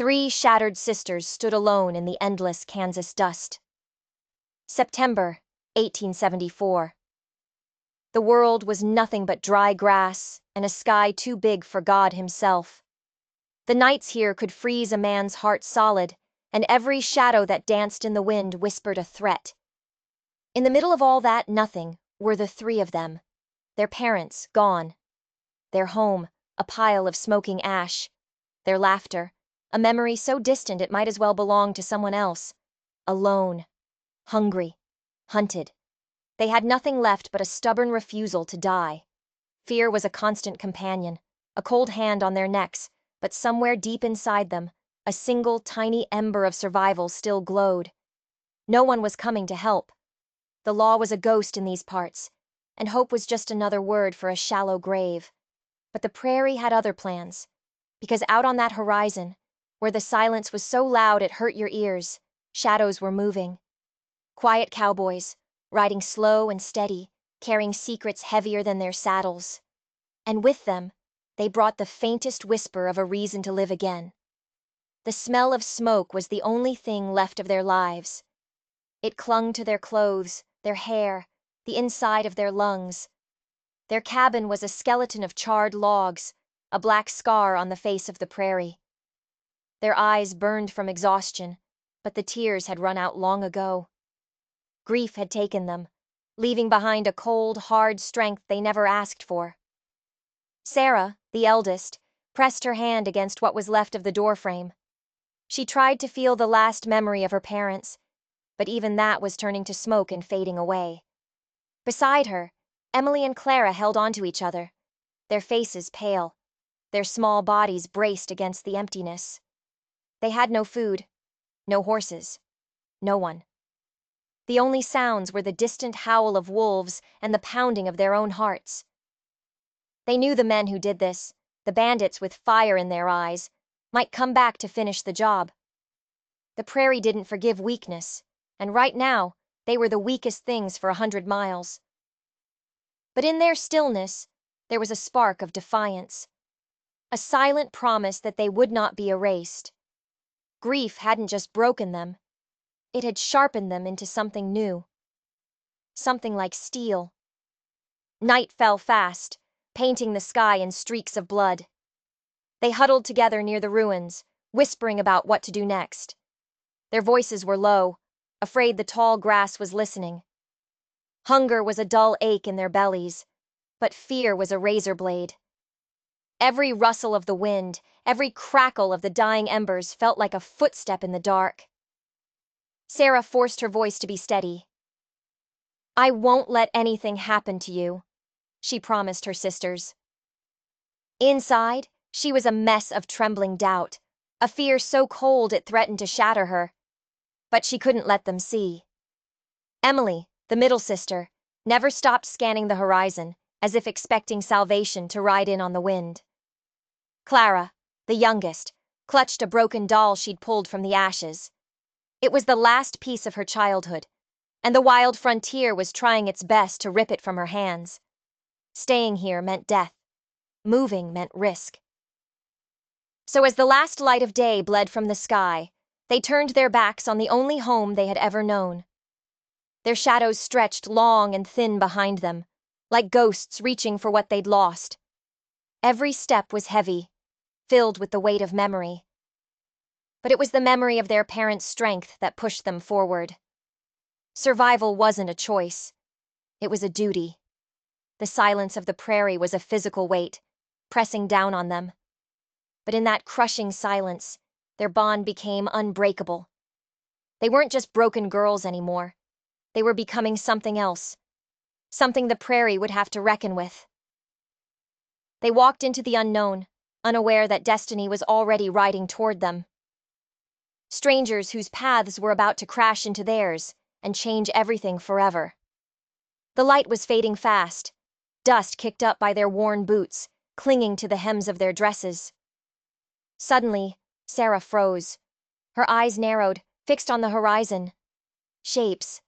Three shattered sisters stood alone in the endless Kansas dust. September 1874. The world was nothing but dry grass and a sky too big for God himself. The nights here could freeze a man's heart solid, and every shadow that danced in the wind whispered a threat. In the middle of all that nothing were the three of them, their parents gone, their home a pile of smoking ash, their laughter a memory so distant it might as well belong to someone else, alone, hungry, hunted. They had nothing left but a stubborn refusal to die. Fear was a constant companion, a cold hand on their necks, but somewhere deep inside them, a single tiny ember of survival still glowed. No one was coming to help. The law was a ghost in these parts, and hope was just another word for a shallow grave. But the prairie had other plans, because out on that horizon, where the silence was so loud it hurt your ears, shadows were moving. Quiet cowboys, riding slow and steady, carrying secrets heavier than their saddles. And with them, they brought the faintest whisper of a reason to live again. The smell of smoke was the only thing left of their lives. It clung to their clothes, their hair, the inside of their lungs. Their cabin was a skeleton of charred logs, a black scar on the face of the prairie. Their eyes burned from exhaustion, but the tears had run out long ago. Grief had taken them, leaving behind a cold, hard strength they never asked for. Sarah, the eldest, pressed her hand against what was left of the doorframe. She tried to feel the last memory of her parents, but even that was turning to smoke and fading away. Beside her, Emily and Clara held onto each other, their faces pale, their small bodies braced against the emptiness. They had no food, no horses, no one. The only sounds were the distant howl of wolves and the pounding of their own hearts. They knew the men who did this, the bandits with fire in their eyes, might come back to finish the job. The prairie didn't forgive weakness, and right now, they were the weakest things for 100 miles. But in their stillness, there was a spark of defiance, a silent promise that they would not be erased. Grief hadn't just broken them, it had sharpened them into something new. Something like steel. Night fell fast, painting the sky in streaks of blood. They huddled together near the ruins, whispering about what to do next. Their voices were low, afraid the tall grass was listening. Hunger was a dull ache in their bellies, but fear was a razor blade. Every rustle of the wind, every crackle of the dying embers felt like a footstep in the dark. Sarah forced her voice to be steady. "I won't let anything happen to you," she promised her sisters. Inside, she was a mess of trembling doubt, a fear so cold it threatened to shatter her. But she couldn't let them see. Emily, the middle sister, never stopped scanning the horizon, as if expecting salvation to ride in on the wind. Clara, the youngest, clutched a broken doll she'd pulled from the ashes. It was the last piece of her childhood, and the wild frontier was trying its best to rip it from her hands. Staying here meant death. Moving meant risk. So as the last light of day bled from the sky, they turned their backs on the only home they had ever known. Their shadows stretched long and thin behind them, like ghosts reaching for what they'd lost. Every step was heavy, filled with the weight of memory. But it was the memory of their parents' strength that pushed them forward. Survival wasn't a choice. It was a duty. The silence of the prairie was a physical weight, pressing down on them. But in that crushing silence, their bond became unbreakable. They weren't just broken girls anymore. They were becoming something else. Something the prairie would have to reckon with. They walked into the unknown, unaware that destiny was already riding toward them. Strangers whose paths were about to crash into theirs and change everything forever. The light was fading fast, dust kicked up by their worn boots, clinging to the hems of their dresses. Suddenly, Sarah froze. Her eyes narrowed, fixed on the horizon. Shapes,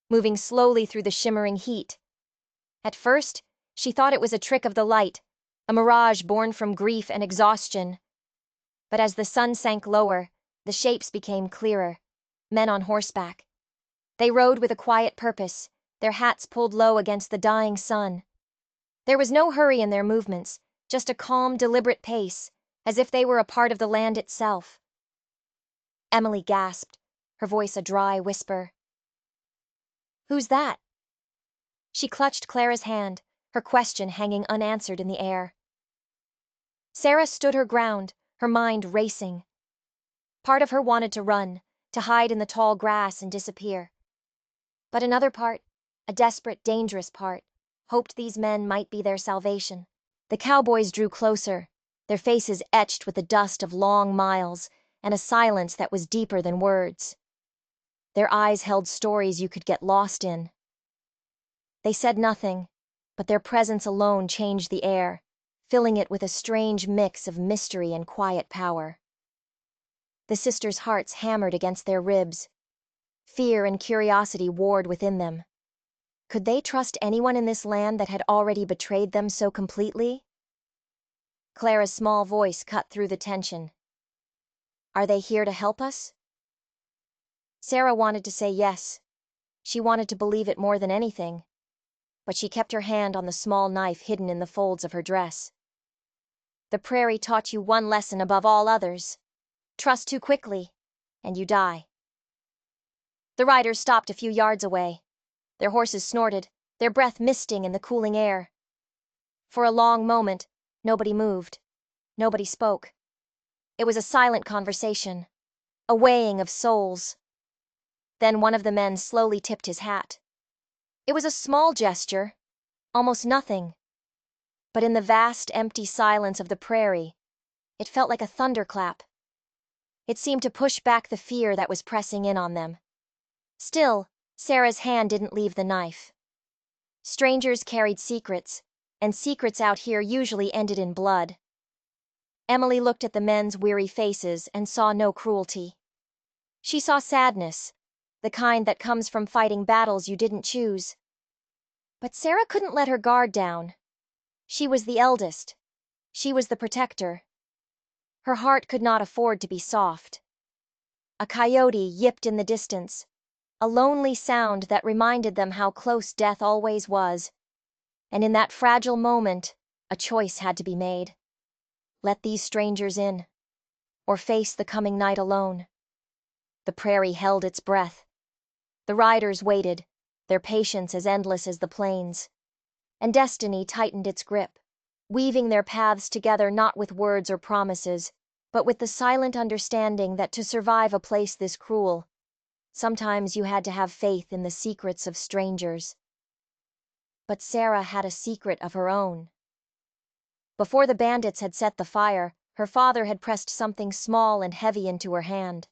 moving slowly through the shimmering heat. At first, she thought it was a trick of the light, a mirage born from grief and exhaustion. But as the sun sank lower, the shapes became clearer. Men on horseback. They rode with a quiet purpose, their hats pulled low against the dying sun. There was no hurry in their movements, just a calm, deliberate pace, as if they were a part of the land itself. Emily gasped, her voice a dry whisper. "Who's that?" She clutched Clara's hand, her question hanging unanswered in the air. Sarah stood her ground, her mind racing. Part of her wanted to run, to hide in the tall grass and disappear. But another part, a desperate, dangerous part, hoped these men might be their salvation. The cowboys drew closer, their faces etched with the dust of long miles, and a silence that was deeper than words. Their eyes held stories you could get lost in. They said nothing, but their presence alone changed the air, filling it with a strange mix of mystery and quiet power. The sisters' hearts hammered against their ribs. Fear and curiosity warred within them. Could they trust anyone in this land that had already betrayed them so completely? Clara's small voice cut through the tension. "Are they here to help us?" Sarah wanted to say yes. She wanted to believe it more than anything. But she kept her hand on the small knife hidden in the folds of her dress. The prairie taught you one lesson above all others. Trust too quickly, and you die. The riders stopped a few yards away. Their horses snorted, their breath misting in the cooling air. For a long moment, nobody moved. Nobody spoke. It was a silent conversation, a weighing of souls. Then one of the men slowly tipped his hat. It was a small gesture, almost nothing. But in the vast, empty silence of the prairie, it felt like a thunderclap. It seemed to push back the fear that was pressing in on them. Still, Sarah's hand didn't leave the knife. Strangers carried secrets, and secrets out here usually ended in blood. Emily looked at the men's weary faces and saw no cruelty. She saw sadness, the kind that comes from fighting battles you didn't choose. But Sarah couldn't let her guard down. She was the eldest. She was the protector. Her heart could not afford to be soft. A coyote yipped in the distance, a lonely sound that reminded them how close death always was. And in that fragile moment, a choice had to be made. Let these strangers in, or face the coming night alone. The prairie held its breath. The riders waited, their patience as endless as the plains. And destiny tightened its grip, weaving their paths together not with words or promises, but with the silent understanding that to survive a place this cruel, sometimes you had to have faith in the secrets of strangers. But Sarah had a secret of her own. Before the bandits had set the fire, her father had pressed something small and heavy into her hand.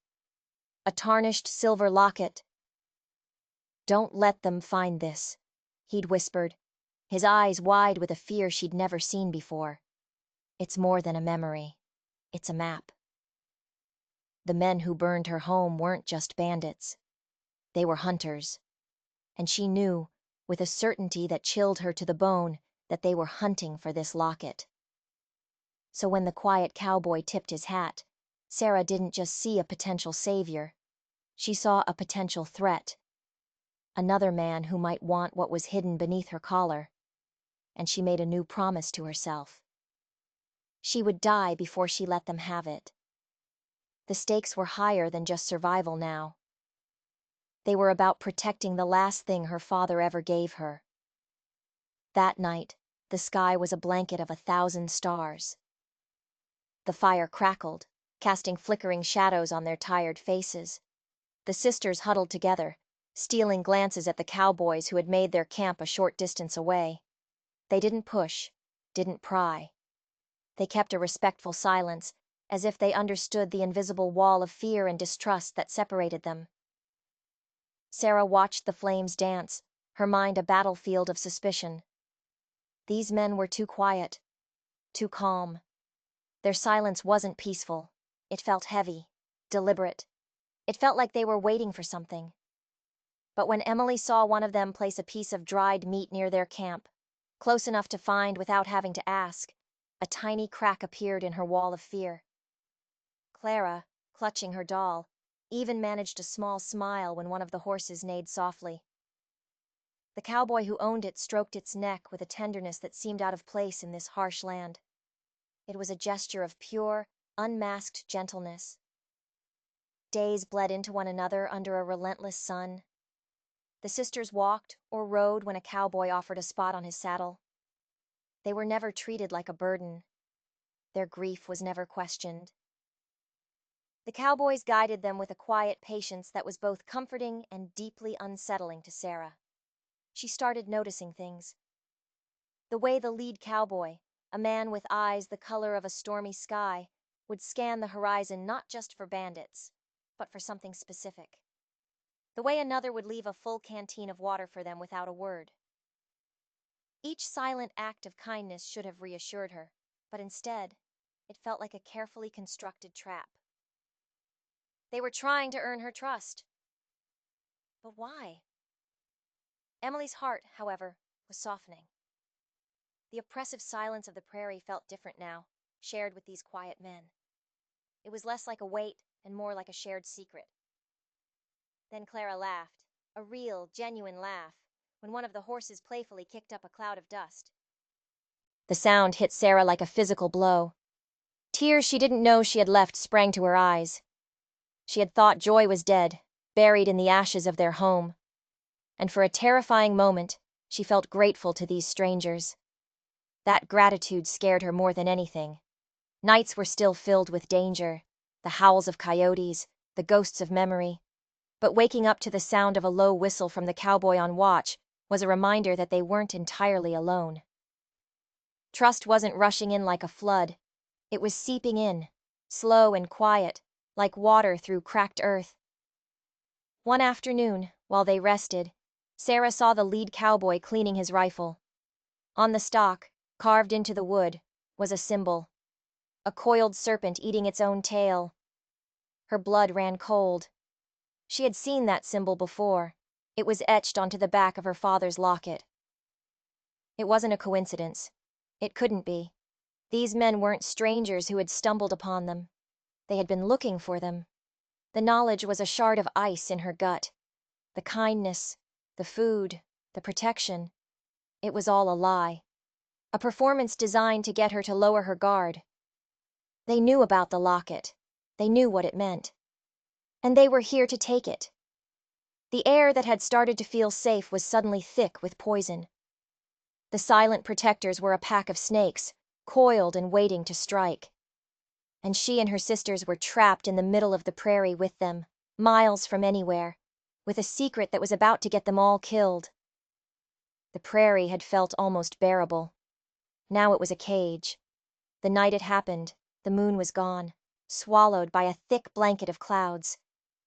A tarnished silver locket. "Don't let them find this," he'd whispered, his eyes wide with a fear she'd never seen before. "It's more than a memory. It's a map." The men who burned her home weren't just bandits. They were hunters. And she knew, with a certainty that chilled her to the bone, that they were hunting for this locket. So when the quiet cowboy tipped his hat, Sarah didn't just see a potential savior. She saw a potential threat. Another man who might want what was hidden beneath her collar. And she made a new promise to herself. She would die before she let them have it. The stakes were higher than just survival now. They were about protecting the last thing her father ever gave her. That night, the sky was a blanket of 1,000 stars. The fire crackled, casting flickering shadows on their tired faces. The sisters huddled together, stealing glances at the cowboys who had made their camp a short distance away. They didn't push, didn't pry. They kept a respectful silence, as if they understood the invisible wall of fear and distrust that separated them. Sarah watched the flames dance, her mind a battlefield of suspicion. These men were too quiet, too calm. Their silence wasn't peaceful. It felt heavy, deliberate. It felt like they were waiting for something. But when Emily saw one of them place a piece of dried meat near their camp, close enough to find without having to ask, a tiny crack appeared in her wall of fear. Clara, clutching her doll, even managed a small smile when one of the horses neighed softly. The cowboy who owned it stroked its neck with a tenderness that seemed out of place in this harsh land. It was a gesture of pure, unmasked gentleness. Days bled into one another under a relentless sun. The sisters walked or rode when a cowboy offered a spot on his saddle. They were never treated like a burden. Their grief was never questioned. The cowboys guided them with a quiet patience that was both comforting and deeply unsettling to Sarah. She started noticing things. The way the lead cowboy, a man with eyes the color of a stormy sky, would scan the horizon not just for bandits, but for something specific. The way another would leave a full canteen of water for them without a word. Each silent act of kindness should have reassured her, but instead, it felt like a carefully constructed trap. They were trying to earn her trust. But why? Emily's heart, however, was softening. The oppressive silence of the prairie felt different now, shared with these quiet men. It was less like a weight and more like a shared secret. Then Clara laughed, a real, genuine laugh, when one of the horses playfully kicked up a cloud of dust. The sound hit Sarah like a physical blow. Tears she didn't know she had left sprang to her eyes. She had thought Joy was dead, buried in the ashes of their home. And for a terrifying moment, she felt grateful to these strangers. That gratitude scared her more than anything. Nights were still filled with danger, the howls of coyotes, the ghosts of memory. But waking up to the sound of a low whistle from the cowboy on watch was a reminder that they weren't entirely alone. Trust wasn't rushing in like a flood. It was seeping in, slow and quiet, like water through cracked earth. One afternoon, while they rested, Sarah saw the lead cowboy cleaning his rifle. On the stock, carved into the wood, was a symbol. A coiled serpent eating its own tail. Her blood ran cold. She had seen that symbol before. It was etched onto the back of her father's locket. It wasn't a coincidence. It couldn't be. These men weren't strangers who had stumbled upon them. They had been looking for them. The knowledge was a shard of ice in her gut. The kindness, the food, the protection. It was all a lie. A performance designed to get her to lower her guard. They knew about the locket. They knew what it meant. And they were here to take it. The air that had started to feel safe was suddenly thick with poison. The silent protectors were a pack of snakes, coiled and waiting to strike. And she and her sisters were trapped in the middle of the prairie with them, miles from anywhere, with a secret that was about to get them all killed. The prairie had felt almost bearable. Now it was a cage. The night it happened, the moon was gone, swallowed by a thick blanket of clouds.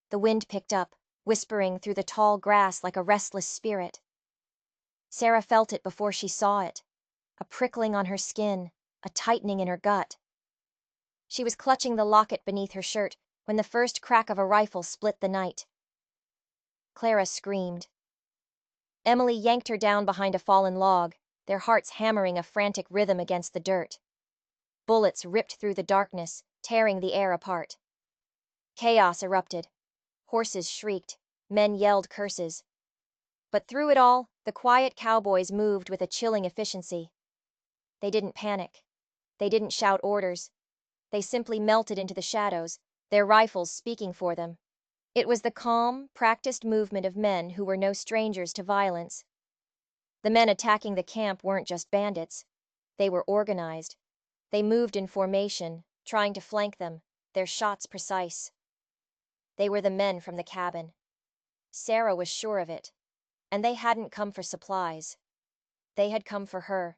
The wind picked up, whispering through the tall grass like a restless spirit. Sarah felt it before she saw it, a prickling on her skin, a tightening in her gut. She was clutching the locket beneath her shirt when the first crack of a rifle split the night. Clara screamed. Emily yanked her down behind a fallen log, their hearts hammering a frantic rhythm against the dirt. Bullets ripped through the darkness, tearing the air apart. Chaos erupted. Horses shrieked, men yelled curses. But through it all, the quiet cowboys moved with a chilling efficiency. They didn't panic. They didn't shout orders. They simply melted into the shadows, their rifles speaking for them. It was the calm, practiced movement of men who were no strangers to violence. The men attacking the camp weren't just bandits. They were organized. They moved in formation, trying to flank them, their shots precise. They were the men from the cabin. Sarah was sure of it. And they hadn't come for supplies. They had come for her.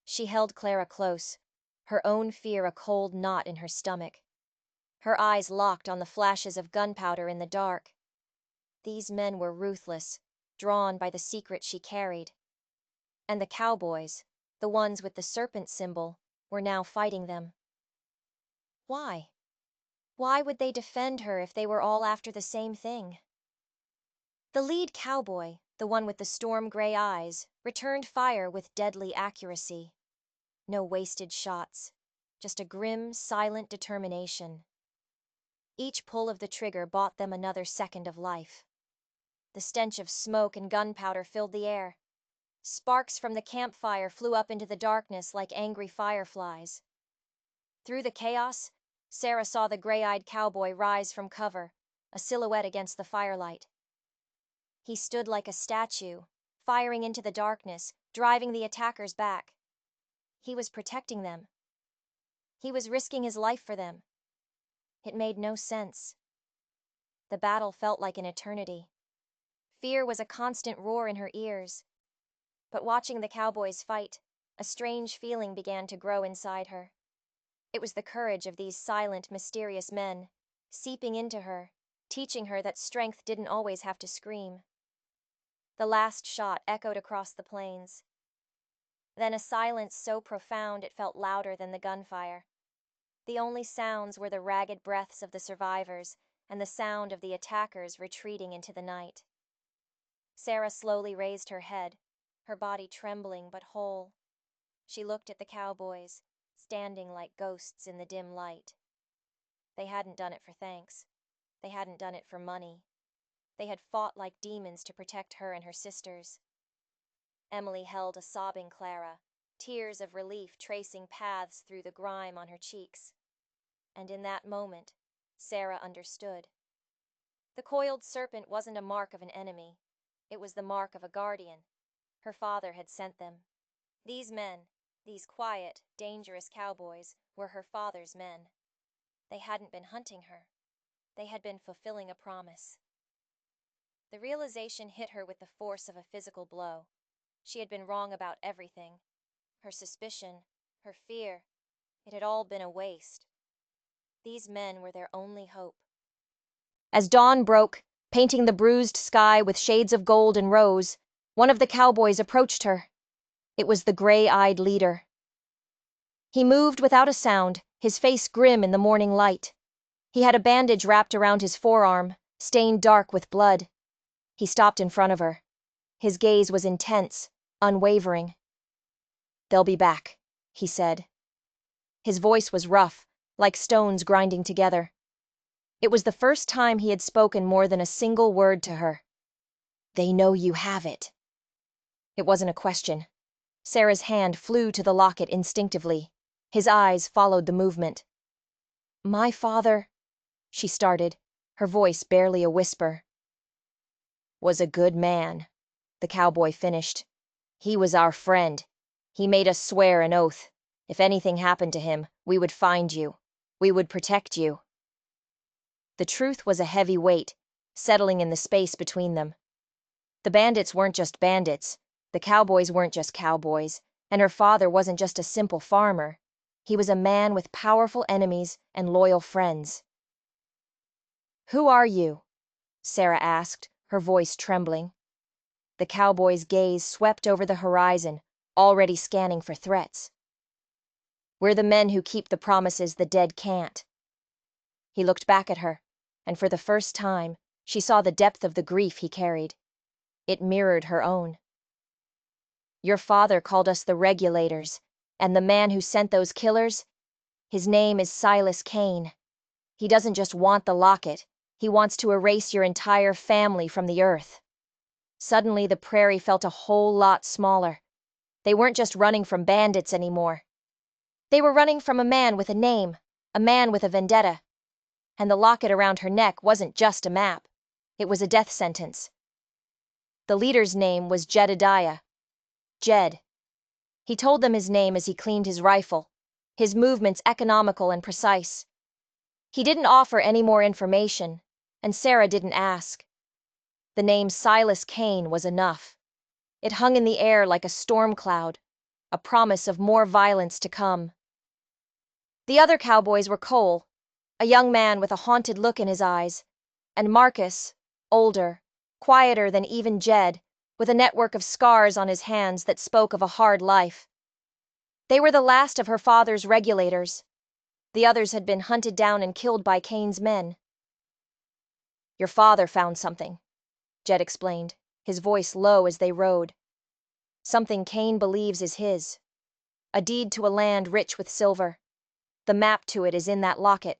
She held Clara close, her own fear a cold knot in her stomach. Her eyes locked on the flashes of gunpowder in the dark. These men were ruthless, drawn by the secret she carried. And the cowboys, the ones with the serpent symbol, were now fighting them. Why? Why would they defend her if they were all after the same thing? The lead cowboy, the one with the storm-gray eyes, returned fire with deadly accuracy. No wasted shots. just a grim, silent determination. Each pull of the trigger bought them another second of life. The stench of smoke and gunpowder filled the air. Sparks from the campfire flew up into the darkness like angry fireflies. Through the chaos, Sarah saw the gray-eyed cowboy rise from cover, a silhouette against the firelight. He stood like a statue, firing into the darkness, driving the attackers back. He was protecting them. He was risking his life for them. It made no sense. The battle felt like an eternity. Fear was a constant roar in her ears. But watching the cowboys fight, a strange feeling began to grow inside her. It was the courage of these silent, mysterious men, seeping into her, teaching her that strength didn't always have to scream. The last shot echoed across the plains. Then a silence so profound it felt louder than the gunfire. The only sounds were the ragged breaths of the survivors and the sound of the attackers retreating into the night. Sarah slowly raised her head, her body trembling but whole. She looked at the cowboys, standing like ghosts in the dim light. They hadn't done it for thanks. They hadn't done it for money. They had fought like demons to protect her and her sisters. Emily held a sobbing Clara, tears of relief tracing paths through the grime on her cheeks. And in that moment, Sarah understood. The coiled serpent wasn't a mark of an enemy. It was the mark of a guardian. Her father had sent them. These men, these quiet, dangerous cowboys, were her father's men. They hadn't been hunting her. They had been fulfilling a promise. The realization hit her with the force of a physical blow. She had been wrong about everything. Her suspicion, her fear, it had all been a waste. These men were their only hope. As dawn broke, painting the bruised sky with shades of gold and rose, one of the cowboys approached her. It was the gray-eyed leader. He moved without a sound, his face grim in the morning light. He had a bandage wrapped around his forearm, stained dark with blood. He stopped in front of her. His gaze was intense, unwavering. "They'll be back," he said. His voice was rough, like stones grinding together. It was the first time he had spoken more than a single word to her. "They know you have it." It wasn't a question. Sarah's hand flew to the locket instinctively. His eyes followed the movement. "My father," she started, her voice barely a whisper. "Was a good man," the cowboy finished. "He was our friend. He made us swear an oath. If anything happened to him, we would find you. We would protect you." The truth was a heavy weight, settling in the space between them. The bandits weren't just bandits. The cowboys weren't just cowboys. And her father wasn't just a simple farmer. He was a man with powerful enemies and loyal friends. "Who are you?" Sarah asked, her voice trembling. The cowboy's gaze swept over the horizon, already scanning for threats. "We're the men who keep the promises the dead can't." He looked back at her, and for the first time, she saw the depth of the grief he carried. It mirrored her own. "Your father called us the Regulators, and the man who sent those killers, his name is Silas Kane. He doesn't just want the locket, he wants to erase your entire family from the earth." Suddenly the prairie felt a whole lot smaller. They weren't just running from bandits anymore. They were running from a man with a name, a man with a vendetta. And the locket around her neck wasn't just a map. It was a death sentence. The leader's name was Jedediah. Jed. He told them his name as he cleaned his rifle, his movements economical and precise. He didn't offer any more information, and Sarah didn't ask. The name Silas Kane was enough. It hung in the air like a storm cloud, a promise of more violence to come. The other cowboys were Cole, a young man with a haunted look in his eyes, and Marcus, older, quieter than even Jed, with a network of scars on his hands that spoke of a hard life. They were the last of her father's Regulators. The others had been hunted down and killed by Kane's men. "Your father found something," Jed explained, his voice low as they rode. "Something Kane believes is his. A deed to a land rich with silver. The map to it is in that locket.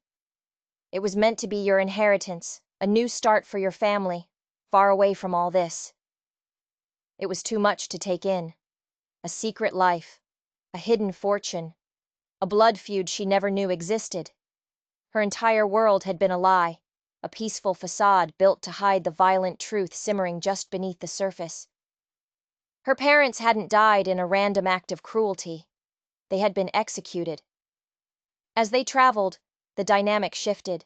It was meant to be your inheritance, a new start for your family, far away from all this. It was too much to take in. A secret life, a hidden fortune, a blood feud she never knew existed. Her entire world had been a lie, a peaceful facade built to hide the violent truth simmering just beneath the surface. Her parents hadn't died in a random act of cruelty. They had been executed. As they traveled, the dynamic shifted.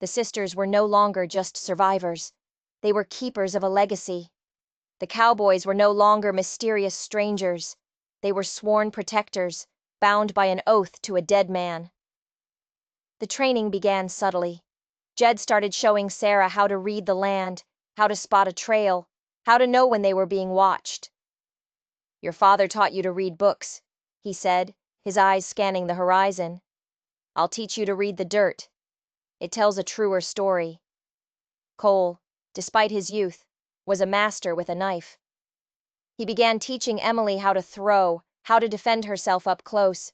The sisters were no longer just survivors. They were keepers of a legacy. The Cowboys were no longer mysterious strangers. They were sworn protectors, bound by an oath to a dead man. The training began subtly. Jed started showing Sarah how to read the land, how to spot a trail, how to know when they were being watched. "Your father taught you to read books," he said, his eyes scanning the horizon. "I'll teach you to read the dirt. It tells a truer story." Cole, despite his youth, was a master with a knife. He began teaching Emily how to throw, how to defend herself up close.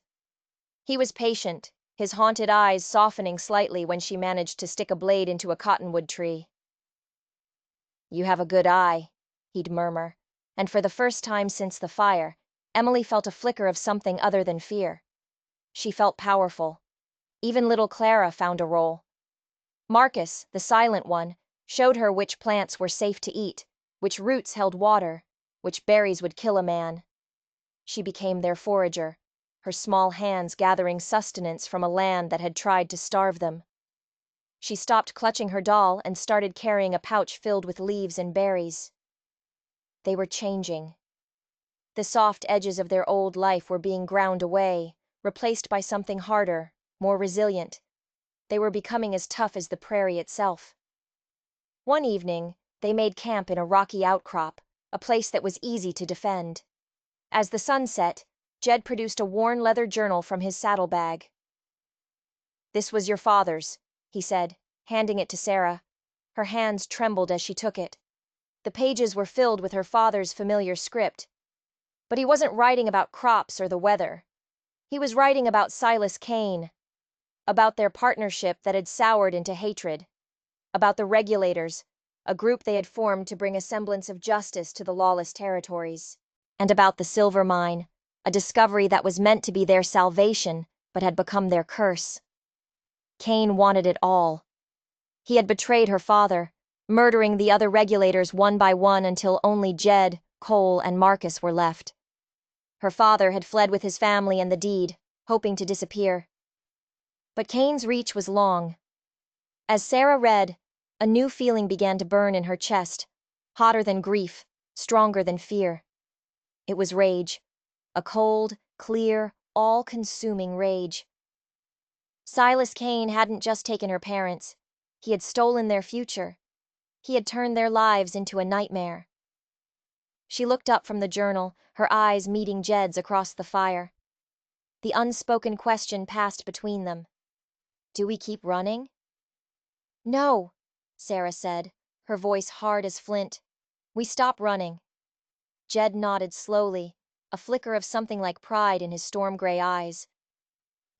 He was patient, his haunted eyes softening slightly when she managed to stick a blade into a cottonwood tree. "You have a good eye," he'd murmur, and for the first time since the fire, Emily felt a flicker of something other than fear. She felt powerful. Even little Clara found a role. Marcus, the silent one, showed her which plants were safe to eat, which roots held water, which berries would kill a man. She became their forager, her small hands gathering sustenance from a land that had tried to starve them. She stopped clutching her doll and started carrying a pouch filled with leaves and berries. They were changing. The soft edges of their old life were being ground away, replaced by something harder, more resilient. They were becoming as tough as the prairie itself. One evening, they made camp in a rocky outcrop, a place that was easy to defend. As the sun set, Jed produced a worn leather journal from his saddlebag. "This was your father's," he said, handing it to Sarah. Her hands trembled as she took it. The pages were filled with her father's familiar script. But he wasn't writing about crops or the weather. He was writing about Silas Kane, about their partnership that had soured into hatred, about the Regulators, a group they had formed to bring a semblance of justice to the lawless territories, and about the silver mine, a discovery that was meant to be their salvation but had become their curse. Kane wanted it all. He had betrayed her father, murdering the other Regulators one by one until only Jed, Cole, and Marcus were left. Her father had fled with his family and the deed, hoping to disappear. But Kane's reach was long. As Sarah read, a new feeling began to burn in her chest, hotter than grief, stronger than fear. It was rage, a cold, clear, all-consuming rage. Silas Kane hadn't just taken her parents. He had stolen their future. He had turned their lives into a nightmare. She looked up from the journal, her eyes meeting Jed's across the fire. The unspoken question passed between them. "Do we keep running?" "No," Sarah said, her voice hard as flint. "We stop running." Jed nodded slowly, a flicker of something like pride in his storm-gray eyes.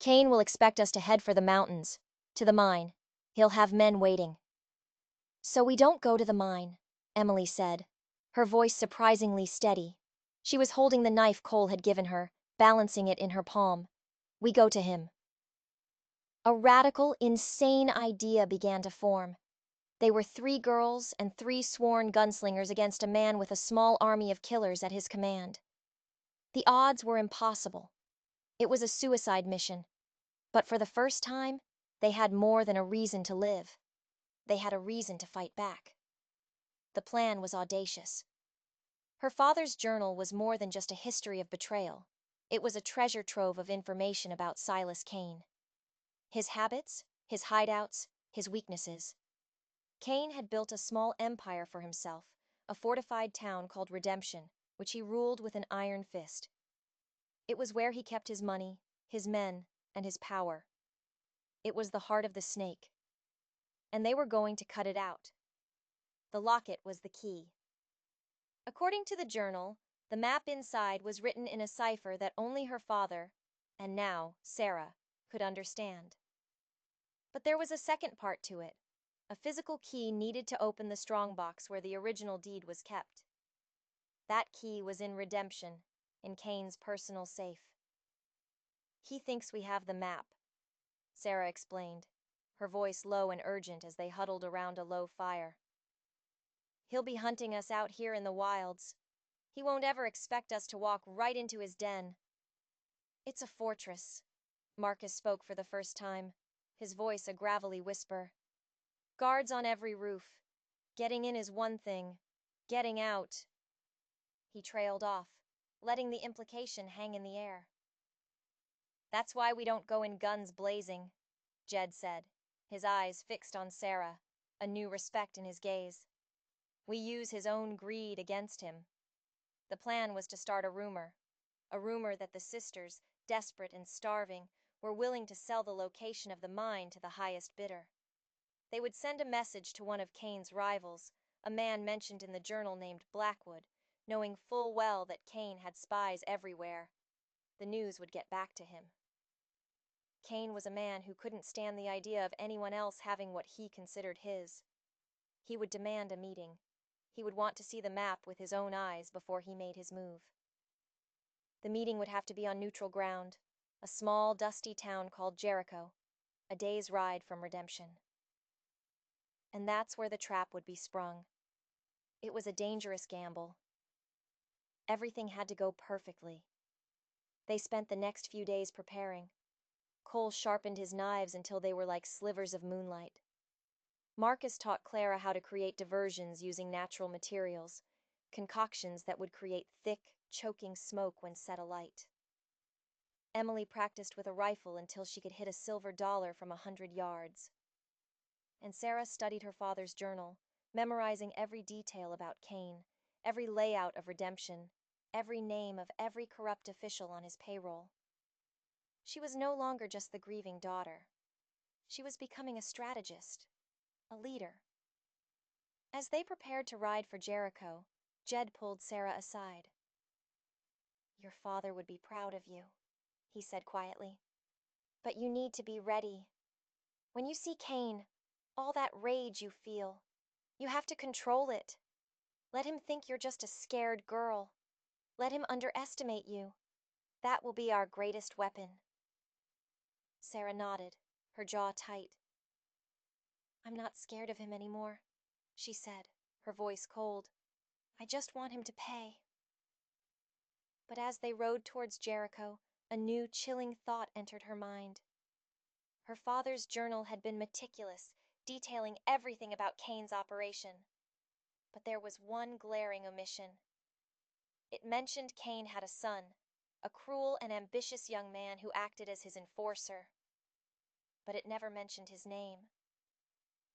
"Kane will expect us to head for the mountains, to the mine. He'll have men waiting." "So we don't go to the mine," Emily said, her voice surprisingly steady. She was holding the knife Cole had given her, balancing it in her palm. "We go to him." A radical, insane idea began to form. They were 3 girls and 3 sworn gunslingers against a man with a small army of killers at his command. The odds were impossible. It was a suicide mission. But for the first time, they had more than a reason to live. They had a reason to fight back. The plan was audacious. Her father's journal was more than just a history of betrayal. It was a treasure trove of information about Silas Kane. His habits, his hideouts, his weaknesses. Kane had built a small empire for himself, a fortified town called Redemption, which he ruled with an iron fist. It was where he kept his money, his men, and his power. It was the heart of the snake. And they were going to cut it out. The locket was the key. According to the journal, the map inside was written in a cipher that only her father, and now Sarah, could understand. But there was a second part to it. A physical key needed to open the strongbox where the original deed was kept. That key was in Redemption, in Kane's personal safe. "He thinks we have the map," Sarah explained, her voice low and urgent as they huddled around a low fire. "He'll be hunting us out here in the wilds. He won't ever expect us to walk right into his den." "It's a fortress," Marcus spoke for the first time, his voice a gravelly whisper. "Guards on every roof. Getting in is one thing. Getting out—" He trailed off, letting the implication hang in the air. "That's why we don't go in guns blazing," Jed said, his eyes fixed on Sarah, a new respect in his gaze. "We use his own greed against him." The plan was to start a rumor that the sisters, desperate and starving, were willing to sell the location of the mine to the highest bidder. They would send a message to one of Kane's rivals, a man mentioned in the journal named Blackwood, knowing full well that Kane had spies everywhere. The news would get back to him. Kane was a man who couldn't stand the idea of anyone else having what he considered his. He would demand a meeting. He would want to see the map with his own eyes before he made his move. The meeting would have to be on neutral ground, a small, dusty town called Jericho, a day's ride from Redemption. And that's where the trap would be sprung. It was a dangerous gamble. Everything had to go perfectly. They spent the next few days preparing. Cole sharpened his knives until they were like slivers of moonlight. Marcus taught Clara how to create diversions using natural materials, concoctions that would create thick, choking smoke when set alight. Emily practiced with a rifle until she could hit a silver dollar from 100 yards. And Sarah studied her father's journal, memorizing every detail about Kane, every layout of Redemption, every name of every corrupt official on his payroll. She was no longer just the grieving daughter. She was becoming a strategist, a leader. As they prepared to ride for Jericho, Jed pulled Sarah aside. "Your father would be proud of you," he said quietly. "But you need to be ready. When you see Kane, all that rage you feel, you have to control it. Let him think you're just a scared girl. Let him underestimate you. That will be our greatest weapon." Sarah nodded, her jaw tight. "I'm not scared of him anymore," she said, her voice cold. "I just want him to pay." But as they rode towards Jericho, a new chilling thought entered her mind. Her father's journal had been meticulous, detailing everything about Kane's operation. But there was one glaring omission. It mentioned Kane had a son, a cruel and ambitious young man who acted as his enforcer. But it never mentioned his name.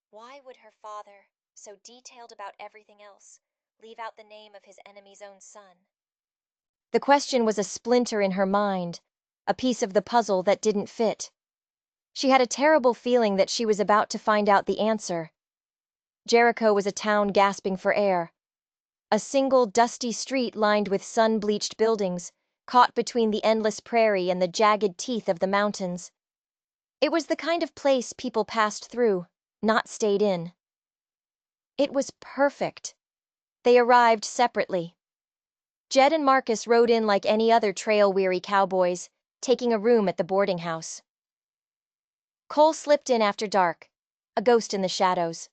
Why would her father, so detailed about everything else, leave out the name of his enemy's own son? The question was a splinter in her mind, a piece of the puzzle that didn't fit. She had a terrible feeling that she was about to find out the answer. Jericho was a town gasping for air. A single dusty street lined with sun-bleached buildings, caught between the endless prairie and the jagged teeth of the mountains. It was the kind of place people passed through, not stayed in. It was perfect. They arrived separately. Jed and Marcus rode in like any other trail-weary cowboys, taking a room at the boarding house. Cole slipped in after dark, a ghost in the shadows.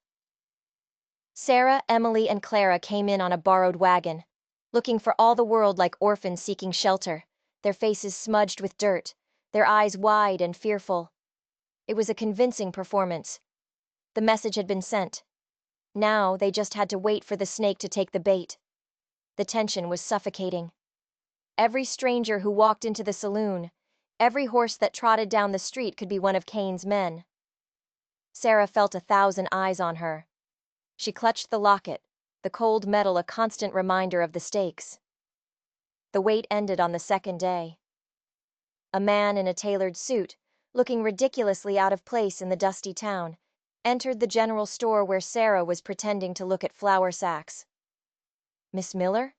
Sarah, Emily, and Clara came in on a borrowed wagon, looking for all the world like orphans seeking shelter, their faces smudged with dirt, their eyes wide and fearful. It was a convincing performance. The message had been sent. Now they just had to wait for the snake to take the bait. The tension was suffocating. Every stranger who walked into the saloon, every horse that trotted down the street could be one of Kane's men. Sarah felt 1,000 eyes on her. She clutched the locket, the cold metal a constant reminder of the stakes. The wait ended on the second day. A man in a tailored suit, looking ridiculously out of place in the dusty town, entered the general store where Sarah was pretending to look at flour sacks. "Miss Miller?"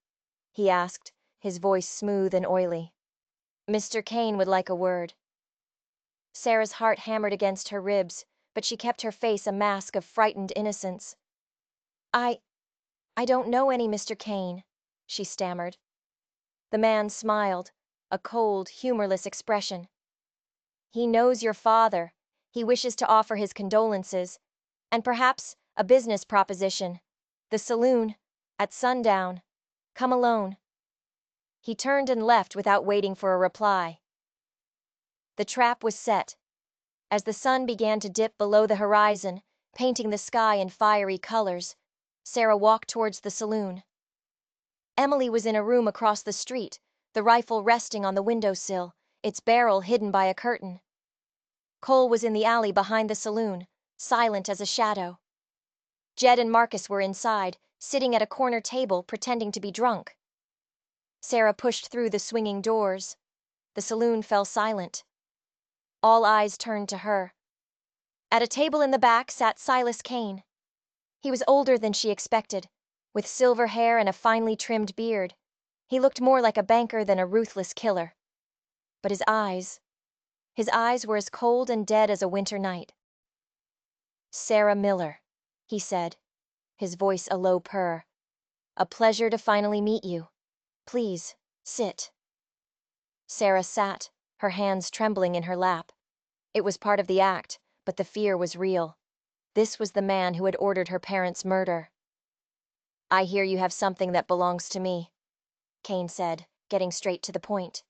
he asked, his voice smooth and oily. "Mr. Kane would like a word." Sarah's heart hammered against her ribs, but she kept her face a mask of frightened innocence. I don't know any Mr. Kane, she stammered. The man smiled, a cold, humorless expression. He knows your father. He wishes to offer his condolences, and perhaps a business proposition. The saloon, at sundown. Come alone. He turned and left without waiting for a reply. The trap was set. As the sun began to dip below the horizon, painting the sky in fiery colors, Sarah walked towards the saloon. Emily was in a room across the street, the rifle resting on the windowsill, its barrel hidden by a curtain. Cole was in the alley behind the saloon, silent as a shadow. Jed and Marcus were inside, sitting at a corner table pretending to be drunk. Sarah pushed through the swinging doors. The saloon fell silent. All eyes turned to her. At a table in the back sat Silas Kane. He was older than she expected, with silver hair and a finely trimmed beard. He looked more like a banker than a ruthless killer. But his eyes were as cold and dead as a winter night. "Sarah Miller," he said, his voice a low purr. "A pleasure to finally meet you. Please, sit." Sarah sat, her hands trembling in her lap. It was part of the act, but the fear was real. This was the man who had ordered her parents' murder. "I hear you have something that belongs to me," Kane said, getting straight to the point.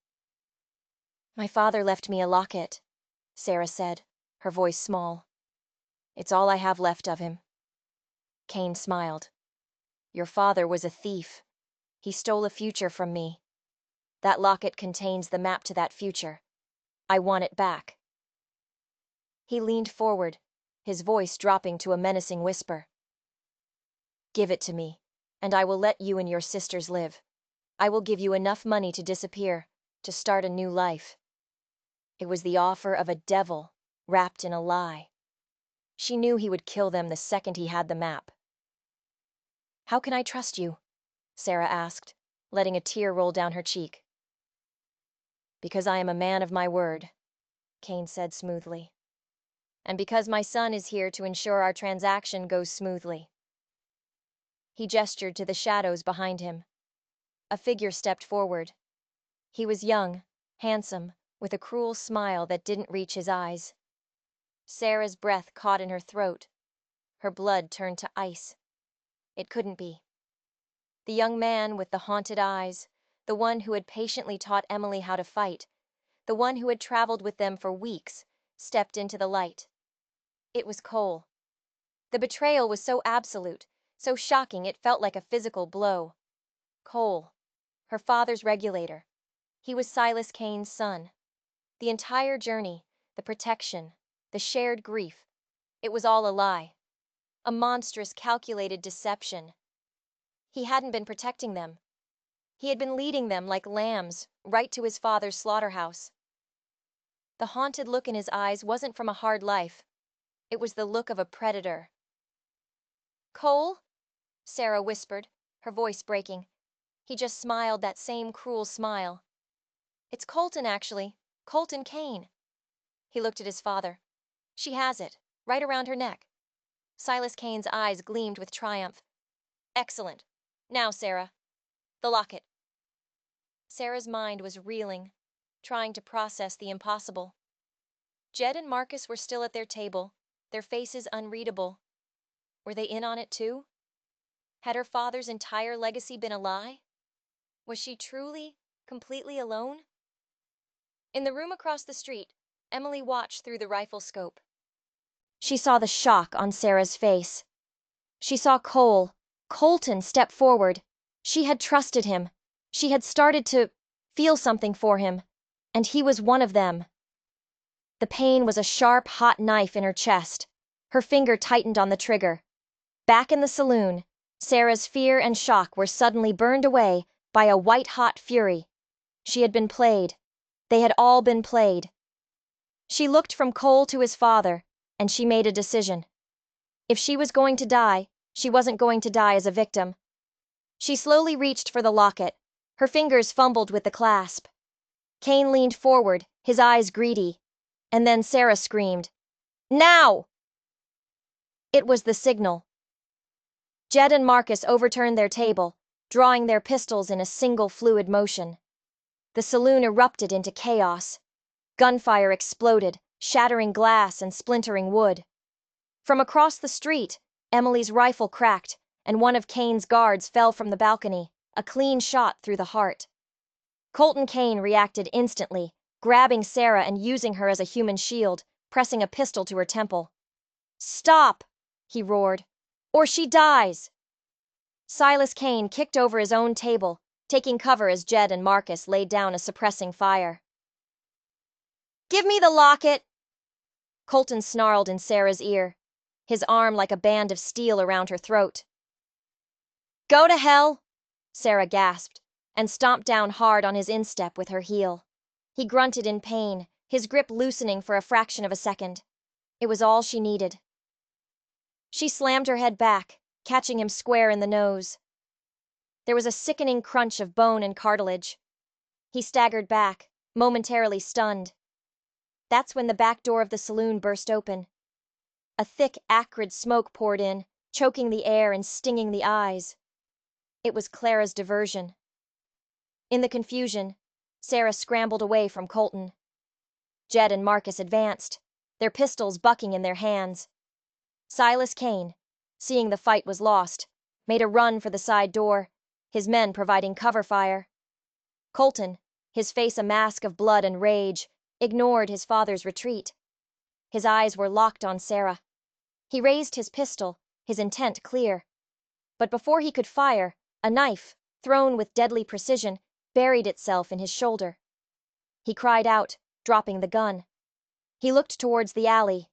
"My father left me a locket," Sarah said, her voice small. "It's all I have left of him." Kane smiled. "Your father was a thief. He stole a future from me. That locket contains the map to that future. I want it back." He leaned forward, his voice dropping to a menacing whisper. "Give it to me, and I will let you and your sisters live. I will give you enough money to disappear, to start a new life." It was the offer of a devil, wrapped in a lie. She knew he would kill them the second he had the map. "How can I trust you?" Sarah asked, letting a tear roll down her cheek. "Because I am a man of my word," Kane said smoothly. "And because my son is here to ensure our transaction goes smoothly." He gestured to the shadows behind him. A figure stepped forward. He was young, handsome, with a cruel smile that didn't reach his eyes. Sarah's breath caught in her throat. Her blood turned to ice. It couldn't be. The young man with the haunted eyes, the one who had patiently taught Emily how to fight, the one who had traveled with them for weeks, stepped into the light. It was Cole. The betrayal was so absolute, so shocking it felt like a physical blow. Cole, her father's regulator. He was Silas Kane's son. The entire journey, the protection, the shared grief, it was all a lie. A monstrous, calculated deception. He hadn't been protecting them. He had been leading them like lambs, right to his father's slaughterhouse. The haunted look in his eyes wasn't from a hard life. It was the look of a predator. "Cole?" Sarah whispered, her voice breaking. He just smiled that same cruel smile. "It's Colton, actually. Colton Kane." He looked at his father. "She has it, right around her neck." Silas Kane's eyes gleamed with triumph. "Excellent. Now, Sarah. The locket." Sarah's mind was reeling, trying to process the impossible. Jed and Marcus were still at their table, their faces unreadable. Were they in on it too? Had her father's entire legacy been a lie? Was she truly, completely alone? In the room across the street, Emily watched through the rifle scope. She saw the shock on Sarah's face. She saw Colton step forward. She had trusted him. She had started to feel something for him, and he was one of them. The pain was a sharp, hot knife in her chest. Her finger tightened on the trigger. Back in the saloon, Sarah's fear and shock were suddenly burned away by a white-hot fury. She had been played. They had all been played. She looked from Cole to his father, and she made a decision. If she was going to die, she wasn't going to die as a victim. She slowly reached for the locket. Her fingers fumbled with the clasp. Kane leaned forward, his eyes greedy. And then Sarah screamed, "Now!" It was the signal. Jed and Marcus overturned their table, drawing their pistols in a single fluid motion. The saloon erupted into chaos. Gunfire exploded, shattering glass and splintering wood. From across the street, Emily's rifle cracked, and one of Kane's guards fell from the balcony, a clean shot through the heart. Colton Kane reacted instantly, grabbing Sarah and using her as a human shield, pressing a pistol to her temple. "Stop!" he roared, "or she dies!" Silas Kane kicked over his own table, taking cover as Jed and Marcus laid down a suppressing fire. "Give me the locket!" Colton snarled in Sarah's ear, his arm like a band of steel around her throat. "Go to hell!" Sarah gasped, and stomped down hard on his instep with her heel. He grunted in pain, his grip loosening for a fraction of a second. It was all she needed. She slammed her head back, catching him square in the nose. There was a sickening crunch of bone and cartilage. He staggered back, momentarily stunned. That's when the back door of the saloon burst open. A thick, acrid smoke poured in, choking the air and stinging the eyes. It was Clara's diversion. In the confusion, Sarah scrambled away from Colton. Jed and Marcus advanced, their pistols bucking in their hands. Silas Kane, seeing the fight was lost, made a run for the side door, his men providing cover fire. Colton, his face a mask of blood and rage, ignored his father's retreat. His eyes were locked on Sarah. He raised his pistol, his intent clear. But before he could fire, a knife, thrown with deadly precision, buried itself in his shoulder. He cried out, dropping the gun. He looked towards the alley.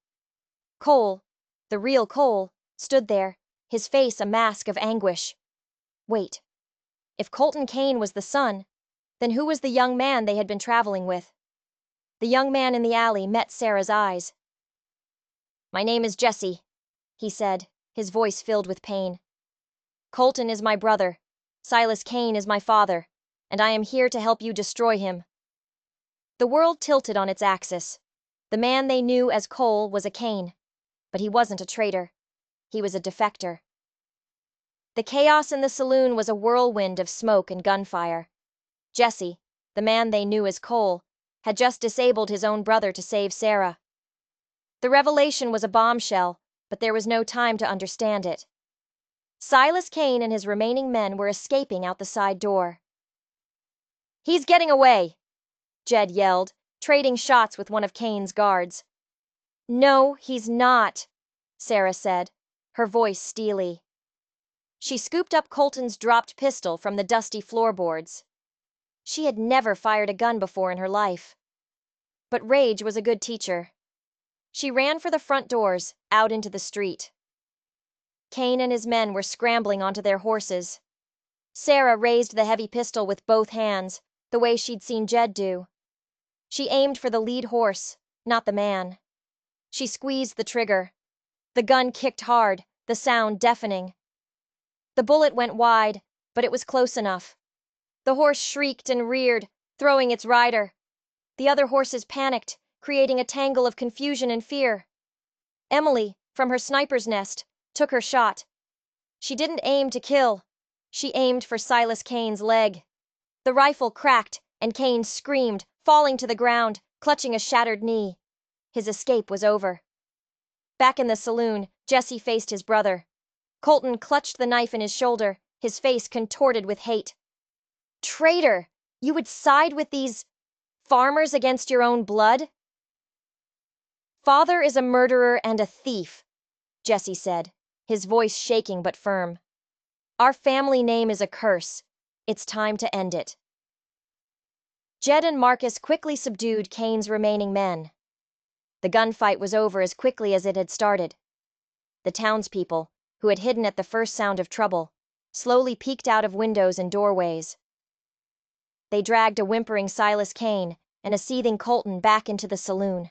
Cole, the real Cole, stood there, his face a mask of anguish. Wait. If Colton Kane was the son, then who was the young man they had been traveling with? The young man in the alley met Sarah's eyes. "My name is Jesse," he said, his voice filled with pain. "Colton is my brother, Silas Kane is my father, and I am here to help you destroy him." The world tilted on its axis. The man they knew as Cole was a Kane, but he wasn't a traitor. He was a defector. The chaos in the saloon was a whirlwind of smoke and gunfire. Jesse, the man they knew as Cole, had just disabled his own brother to save Sarah. The revelation was a bombshell, but there was no time to understand it. Silas Kane and his remaining men were escaping out the side door. "He's getting away!" Jed yelled, trading shots with one of Kane's guards. "No, he's not," Sarah said, her voice steely. She scooped up Colton's dropped pistol from the dusty floorboards. She had never fired a gun before in her life. But rage was a good teacher. She ran for the front doors, out into the street. Kane and his men were scrambling onto their horses. Sarah raised the heavy pistol with both hands, the way she'd seen Jed do. She aimed for the lead horse, not the man. She squeezed the trigger. The gun kicked hard, the sound deafening. The bullet went wide, but it was close enough. The horse shrieked and reared, throwing its rider. The other horses panicked, creating a tangle of confusion and fear. Emily, from her sniper's nest, took her shot. She didn't aim to kill. She aimed for Silas Kane's leg. The rifle cracked, and Kane screamed, falling to the ground, clutching a shattered knee. His escape was over. Back in the saloon, Jesse faced his brother. Colton clutched the knife in his shoulder, his face contorted with hate. "Traitor! You would side with these farmers against your own blood?" "Father is a murderer and a thief," Jesse said, his voice shaking but firm. "Our family name is a curse. It's time to end it." Jed and Marcus quickly subdued Kane's remaining men. The gunfight was over as quickly as it had started. The townspeople, who had hidden at the first sound of trouble, slowly peeked out of windows and doorways. They dragged a whimpering Silas Kane and a seething Colton back into the saloon.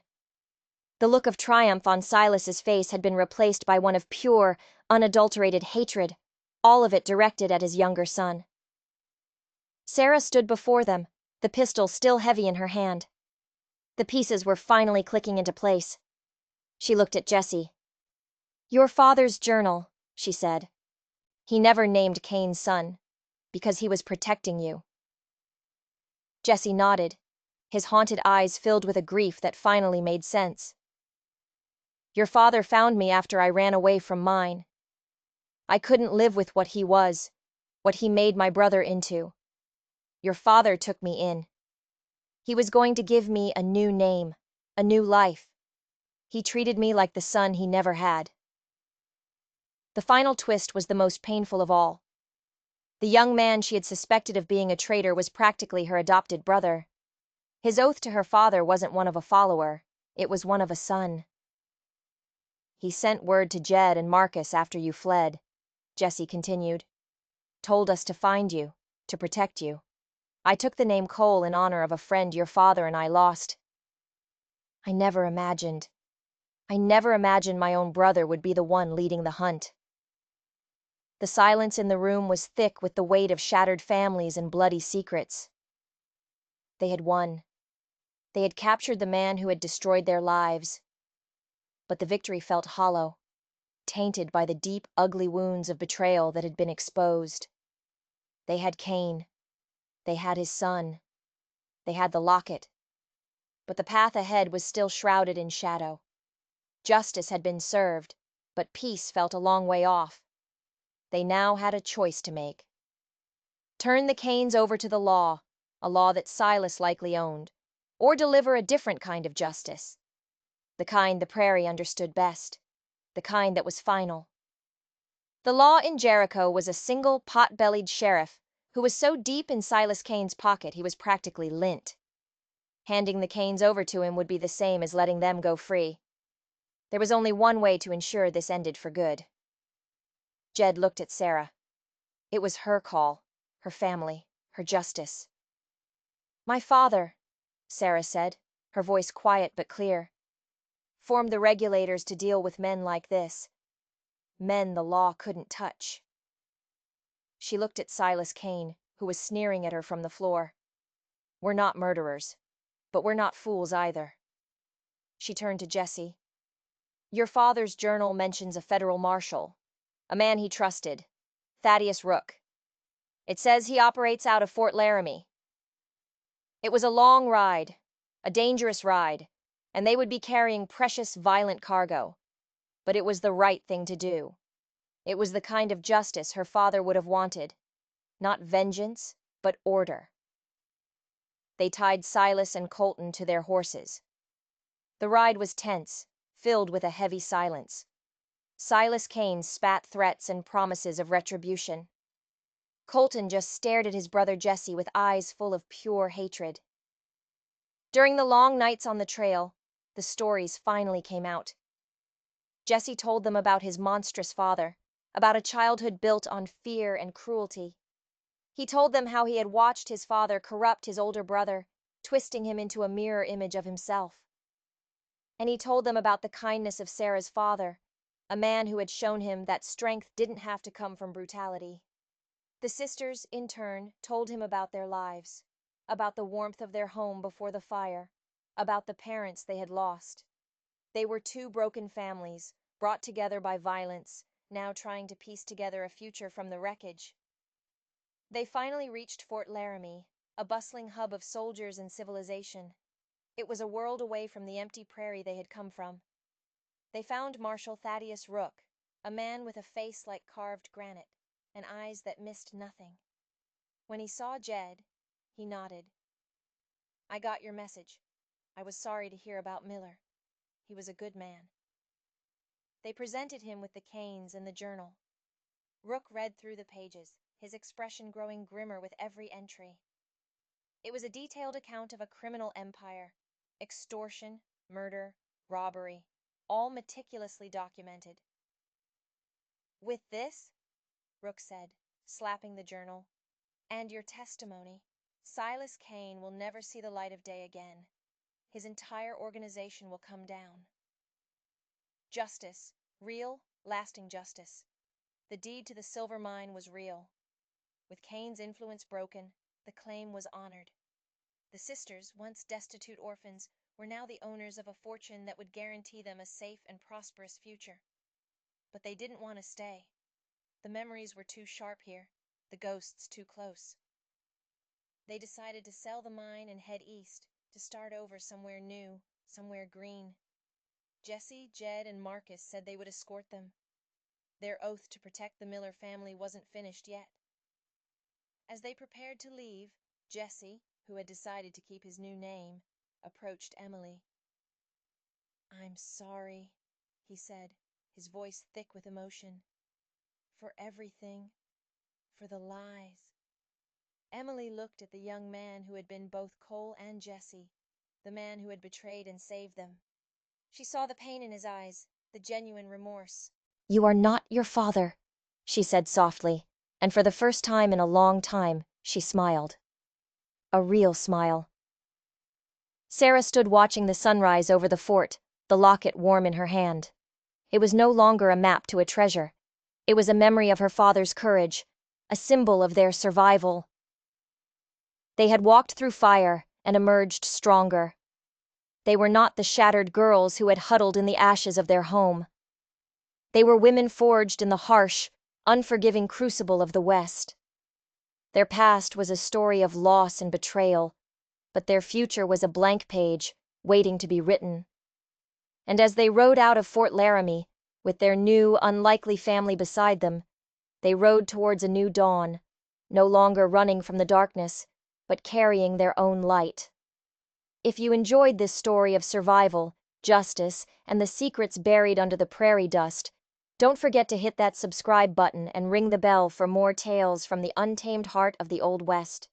The look of triumph on Silas's face had been replaced by one of pure, unadulterated hatred, all of it directed at his younger son. Sarah stood before them, the pistol still heavy in her hand. The pieces were finally clicking into place. She looked at Jesse. "Your father's journal," she said. "He never named Cain's son, because he was protecting you." Jesse nodded, his haunted eyes filled with a grief that finally made sense. "Your father found me after I ran away from mine. I couldn't live with what he was, what he made my brother into. Your father took me in. He was going to give me a new name, a new life. He treated me like the son he never had." The final twist was the most painful of all. The young man she had suspected of being a traitor was practically her adopted brother. His oath to her father wasn't one of a follower, it was one of a son. "He sent word to Jed and Marcus after you fled," Jesse continued. "Told us to find you, to protect you. I took the name Cole in honor of a friend your father and I lost. I never imagined my own brother would be the one leading the hunt." The silence in the room was thick with the weight of shattered families and bloody secrets. They had won. They had captured the man who had destroyed their lives. But the victory felt hollow, tainted by the deep, ugly wounds of betrayal that had been exposed. They had Cain. They had his son. They had the locket. But the path ahead was still shrouded in shadow. Justice had been served, but peace felt a long way off. They now had a choice to make. Turn the Cains over to the law, a law that Silas likely owned, or deliver a different kind of justice. The kind the prairie understood best. The kind that was final. The law in Jericho was a single pot-bellied sheriff who was so deep in Silas Cain's pocket he was practically lint. Handing the Cains over to him would be the same as letting them go free. There was only one way to ensure this ended for good. Jed looked at Sarah. It was her call, her family, her justice. "My father," Sarah said, her voice quiet but clear, "formed the regulators to deal with men like this. Men the law couldn't touch." She looked at Silas Cain, who was sneering at her from the floor. "We're not murderers, but we're not fools either." She turned to Jesse. "Your father's journal mentions a federal marshal, a man he trusted, Thaddeus Rook. It says he operates out of Fort Laramie. It was a long ride, a dangerous ride, and they would be carrying precious, violent cargo. But it was the right thing to do. It was the kind of justice her father would have wanted. Not vengeance, but order." They tied Silas and Colton to their horses. The ride was tense, filled with a heavy silence. Silas Cain spat threats and promises of retribution. Colton just stared at his brother Jesse with eyes full of pure hatred. During the long nights on the trail, the stories finally came out. Jesse told them about his monstrous father, about a childhood built on fear and cruelty. He told them how he had watched his father corrupt his older brother, twisting him into a mirror image of himself. And he told them about the kindness of Sarah's father, a man who had shown him that strength didn't have to come from brutality. The sisters, in turn, told him about their lives, about the warmth of their home before the fire, about the parents they had lost. They were two broken families, brought together by violence, now trying to piece together a future from the wreckage. They finally reached Fort Laramie, a bustling hub of soldiers and civilization. It was a world away from the empty prairie they had come from. They found Marshal Thaddeus Rook, a man with a face like carved granite, and eyes that missed nothing. When he saw Jed, he nodded. "I got your message. I was sorry to hear about Miller. He was a good man." They presented him with the canes and the journal. Rook read through the pages, his expression growing grimmer with every entry. It was a detailed account of a criminal empire, extortion, murder, robbery, all meticulously documented. "With this," Rook said, slapping the journal, "and your testimony, Silas Cain will never see the light of day again. His entire organization will come down. Justice, real, lasting justice. The deed to the silver mine was real. With Cain's influence broken, the claim was honored. The sisters, once destitute orphans, were now the owners of a fortune that would guarantee them a safe and prosperous future. But they didn't want to stay. The memories were too sharp here, the ghosts too close. They decided to sell the mine and head east, to start over somewhere new, somewhere green. Jesse, Jed, and Marcus said they would escort them. Their oath to protect the Miller family wasn't finished yet. As they prepared to leave, Jesse, who had decided to keep his new name, approached Emily. "I'm sorry," he said, his voice thick with emotion. "For everything. For the lies." Emily looked at the young man who had been both Cole and Jesse, the man who had betrayed and saved them. She saw the pain in his eyes, the genuine remorse. "You are not your father," she said softly, and for the first time in a long time, she smiled. A real smile. Sarah stood watching the sunrise over the fort, the locket warm in her hand. It was no longer a map to a treasure. It was a memory of her father's courage, a symbol of their survival. They had walked through fire and emerged stronger. They were not the shattered girls who had huddled in the ashes of their home. They were women forged in the harsh, unforgiving crucible of the West. Their past was a story of loss and betrayal, but their future was a blank page, waiting to be written. And as they rode out of Fort Laramie, with their new, unlikely family beside them, they rode towards a new dawn, no longer running from the darkness, but carrying their own light. If you enjoyed this story of survival, justice, and the secrets buried under the prairie dust, don't forget to hit that subscribe button and ring the bell for more tales from the untamed heart of the Old West.